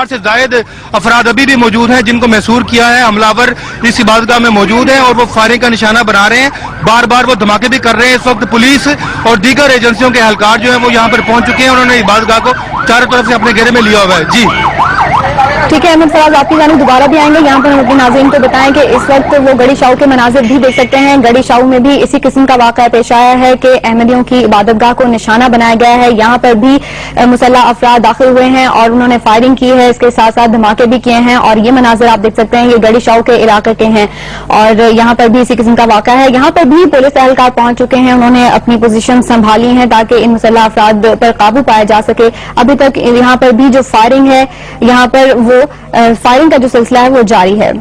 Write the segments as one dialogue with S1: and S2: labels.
S1: से जायद अफराद अभी भी मौजूद हैं जिनको महसूर किया है। हमलावर इस इबादतगाह में मौजूद हैं और वो फायरिंग का निशाना बना रहे हैं। बार बार वो धमाके भी कर रहे हैं। इस वक्त पुलिस और दीगर एजेंसियों के एहलकार जो है वो यहाँ पर पहुंच चुके हैं। उन्होंने इबादतगाह को चारों तरफ से अपने घेरे में लिया हुआ है। जी
S2: ठीक है अहमद फराज, आपकी जानिब दोबारा भी आएंगे। यहाँ पर हम अपने नाज़रीन को बताएं कि इस वक्त वो गड़ी शाहू के मनाजिर भी देख सकते हैं। गड़ी शाहू में भी इसी किस्म का वाक़या पेश आया है कि अहमदियों की इबादतगाह को निशाना बनाया गया है। यहाँ पर भी मुसल्लह अफराद दाखिल हुए हैं और उन्होंने फायरिंग की है। इसके साथ साथ धमाके भी किए हैं और ये मनाजिर आप देख सकते हैं, ये गड़ी शाहू के इलाके के हैं और यहाँ पर भी इसी किस्म का वाक़या है। यहाँ पर भी पुलिस एहलकार पहुंच चुके हैं। उन्होंने अपनी पोजीशन संभाली है ताकि इन मुसल्लह अफराद पर काबू पाया जा सके। अभी तक यहाँ पर भी जो फायरिंग है, यहाँ पर वो फायरिंग का जो सिलसिला है वो जारी है।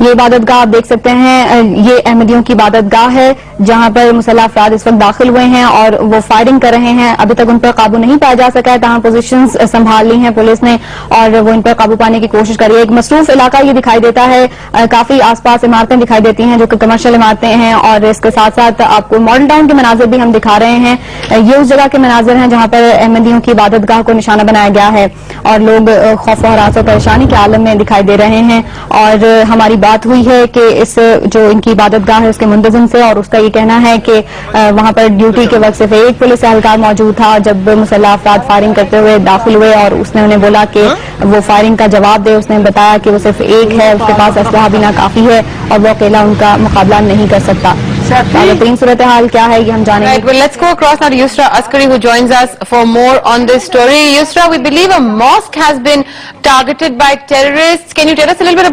S2: ये इबादतगाह आप देख सकते हैं, ये अहमदियों की इबादतगाह है जहां पर मुसल्लह अफराद इस वक्त दाखिल हुए हैं और वो फायरिंग कर रहे हैं। अभी तक उन पर काबू नहीं पाया जा सका है, तमाम पोजीशंस संभाल ली हैं पुलिस ने और वो इन पर काबू पाने की कोशिश कर रही है। एक मसरूफ इलाका ये दिखाई देता है, काफी आसपास इमारतें दिखाई देती हैं जो कि कमर्शियल इमारतें हैं और इसके साथ साथ आपको मॉडल टाउन के मनाजिर भी हम दिखा रहे हैं। ये उस जगह के मनाजिर हैं जहां पर अहमदियों की इबादतगाह को निशाना बनाया गया है और लोग खौफ और हरास और परेशानी के आलम में दिखाई दे रहे हैं। और हमारी बात हुई है कि इस जो इनकी इबादतगाह है उसके मुंतजिम से, और उसका ये कहना है कि वहां पर ड्यूटी के वक्त सिर्फ एक पुलिस एहलकार मौजूद था जब मुसल्लह अफराद फायरिंग करते हुए दाखिल हुए और उसने उन्हें बोला कि वो फायरिंग का जवाब दे। उसने बताया कि वो सिर्फ एक है, उसके पास असलहा भी ना काफी है और वो अकेला उनका मुकाबला नहीं कर सकता। बेहतरीन सूरत हाल क्या है ये हम जानेंगे।
S3: Right, well, let's go across now to Yusra Askari who joins us for more on this story. Yusra, we believe a mosque has been targeted by terrorists. Can you tell us a little bit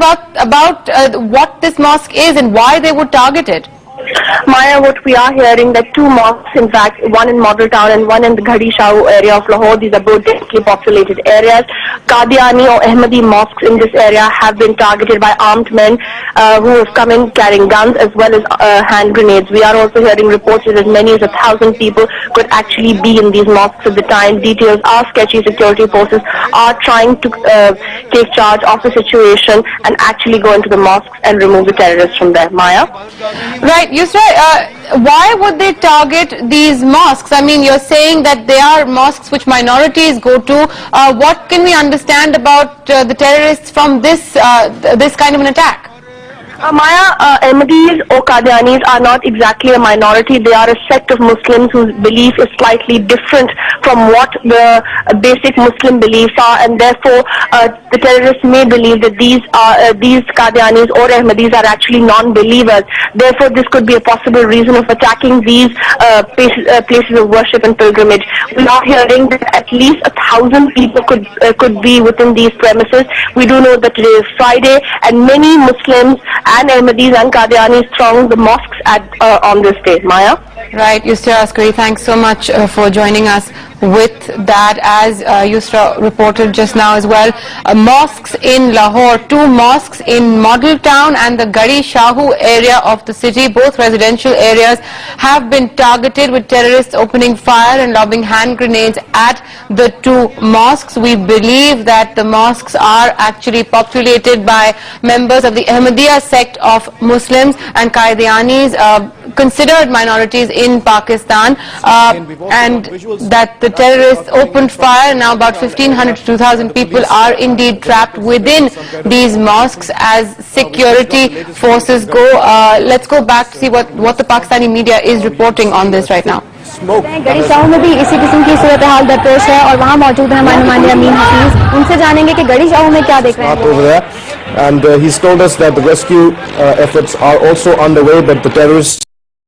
S3: about what this mosque is and why they would target it?
S4: Maya, what we are hearing that two mosques, in fact, one in Model Town and one in the Ghadi Shahu area of Lahore, these are both densely populated areas. Qadiani or Ahmadi mosques in this area have been targeted by armed men who have come in carrying guns as well as hand grenades. We are also hearing reports that as many as 1,000 people could actually be in these mosques at the time. Details are sketchy. Security forces are trying to take charge of the situation and actually go into the mosques and remove the terrorists from there. Maya?
S3: Right, Yusra, why would they target these mosques? I mean, you're saying that they are mosques which minorities go to. What can we understand about the terrorists from this kind of an attack?
S4: Maya, Ahmadis or Qadianis are not exactly a minority. They are a sect of Muslims whose belief is slightly different from what the basic Muslim beliefs are, and therefore the terrorists may believe that these Qadianis or Ahmadis are actually non-believers. Therefore, this could be a possible reason of attacking these places of worship and pilgrimage. We are hearing that at least 1,000 people could be within these premises. We do know that today is Friday, and many Muslims and Ahmadis and Qadianis throng the mosques on this day. Maya?
S3: Right, Yusra Askari, thanks so much for joining us with that. As Yusra reported just now as well, mosques in Lahore, two mosques in Model Town and the Ghadi Shahu area of the city, both residential areas, have been targeted with terrorists opening fire and lobbing hand grenades at the two mosques. We believe that the mosques are actually populated by members of the Ahmadiyya sect of Muslims and Qadianis, considered minorities in Pakistan, and that the terrorists opened fire. Now about 1,500 to 2,000 people are indeed trapped within these mosques as security forces go. Let's go back to see what the Pakistani media is reporting on this right now.
S2: गड़ी शाहू में भी इसी किस्म की सूरत हाल दरपेश है और वहाँ मौजूद है हमारे नुमाइंदे अमीन हफीज। उनसे जानेंगे कि गड़ी शाहू में क्या देख रहे हैं।
S5: And he's told us that the rescue efforts are also underway, but the terrorists